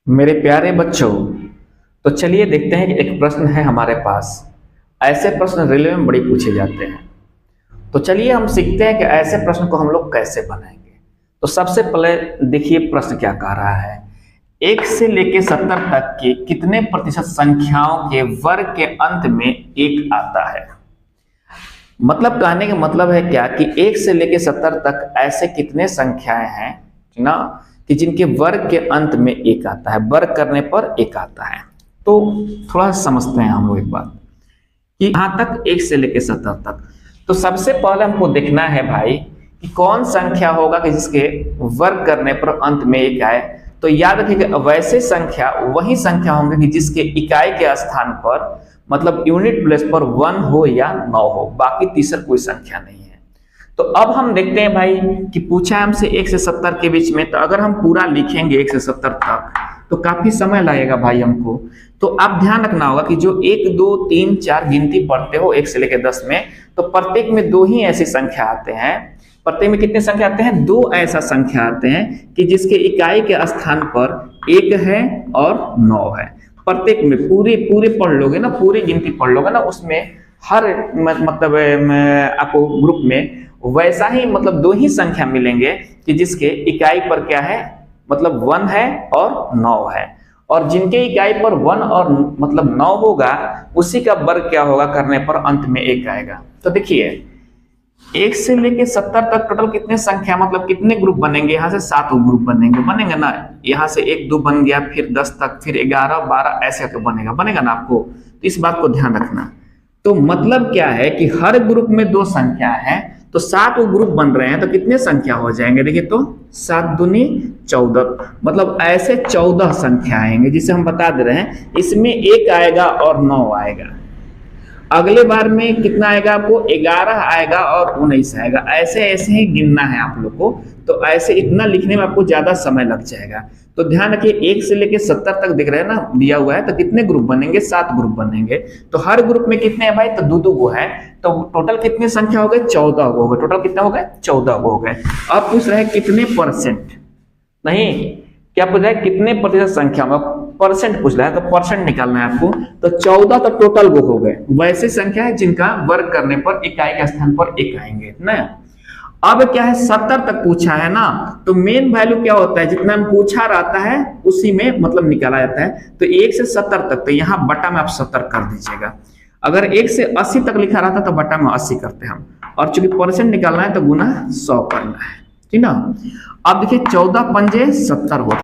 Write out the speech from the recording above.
मेरे प्यारे बच्चों, तो चलिए देखते हैं कि एक प्रश्न है हमारे पास। ऐसे प्रश्न रेलवे में बड़ी पूछे जाते हैं। तो चलिए हम सीखते हैं कि ऐसे प्रश्न को हम लोग कैसे बनाएंगे। तो सबसे पहले देखिए प्रश्न क्या कह रहा है। 1 से लेके 70 तक के कितने प्रतिशत संख्याओं के वर्ग के अंत में 1 आता है। मतलब कहने का मतलब है क्या कि 1 से लेके 70 तक ऐसे कितने संख्याएं हैं ना कि जिनके वर्ग के अंत में 1 आता है, वर्ग करने पर 1 आता है। तो थोड़ा समझते हैं हम लोग एक बात कि यहाँ तक 1 से लेके 70 तक। तो सबसे पहले हमको देखना है भाई कि कौन संख्या होगा कि जिसके वर्ग करने पर अंत में 1 आए। तो याद रखिएगा वैसे संख्या वही संख्या होंगे कि जिसके इकाई के स्थान पर मतलब यूनिट प्लेस पर 1 हो या 9 हो, बाकी तीसरा कोई संख्या नहीं है। तो अब हम देखते हैं भाई कि पूछा है हमसे 1 से 70 के बीच में। तो अगर हम पूरा लिखेंगे 1 से 70 तक तो काफी समय लगेगा भाई हमको। तो आप ध्यान रखना होगा कि जो 1 2 3 4 गिनती पढ़ते हो 1 से लेकर 10 में, तो प्रत्येक में 2 ही ऐसी संख्या आते हैं। प्रत्येक में कितने संख्या आते हैं? 2 ऐसा संख्या आते हैं कि जिसके इकाई के स्थान पर 1 है और 9 है। प्रत्येक में पूरे पूरे पढ़ लोगे ना, पूरी गिनती पढ़ लोगे ना, उसमें हर मतलब आपको ग्रुप में वैसा ही मतलब 2 ही संख्या मिलेंगे कि जिसके इकाई पर क्या है मतलब 1 है और 9 है। और जिनके इकाई पर 1 और मतलब 9 होगा उसी का वर्ग क्या होगा करने पर अंत में 1 आएगा। तो देखिए 1 से लेके 70 तक टोटल कितने संख्या मतलब कितने ग्रुप बनेंगे? यहाँ से 7 ग्रुप बनेंगे ना। यहाँ से 1 2 बन गया, फिर 10 तक, फिर 11 12 ऐसे करके बनेगा ना आपको। तो इस बात को ध्यान रखना। तो मतलब क्या है कि हर ग्रुप में 2 संख्या है, तो 7 ग्रुप बन रहे हैं तो कितने संख्या हो जाएंगे? देखिए तो 7 दूनी 14, मतलब ऐसे 14 संख्या आएंगे जिसे हम बता दे रहे हैं। इसमें 1 आएगा और 9 आएगा। अगले बार में कितना आएगा आपको? 11 आएगा और 19 आएगा। ऐसे ऐसे ही गिनना है आप लोग को। तो ऐसे इतना लिखने में आपको ज्यादा समय लग जाएगा। तो ध्यान रखिए 1 से लेके 70 तक दिख रहे हैं ना, दिया हुआ है। तो कितने ग्रुप बनेंगे? 7 ग्रुप बनेंगे। तो हर ग्रुप में कितने हैं भाई? तो 2 गो है। तो टोटल कितनी संख्या हो गए? 14 गो हो गए। टोटल कितने हो गए? 14 गो हो गए। अब पूछ रहे हैं कितने परसेंट, नहीं क्या पूछ रहा है कितने प्रतिशत संख्या में, परसेंट पूछ रहा है। तो परसेंट निकालना है आपको। तो 14 तो टोटल वो हो गए वैसे संख्या है जिनका वर्ग करने पर इकाई के स्थान पर 1 आएंगे ना। अब क्या है 70 तक पूछा है ना, तो मेन वैल्यू क्या होता है? जितना हम पूछा रहता है उसी में मतलब निकाला जाता है। तो 1 से 70 तक, तो यहाँ बटा में आप 70 कर दीजिएगा। अगर 1 से 80 तक लिखा रहता तो बटा में 80 करते हम। और चूंकि परसेंट निकालना है तो गुना 100 करना है, ठीक ना। अब देखिए 14 पंजे 70 होता है।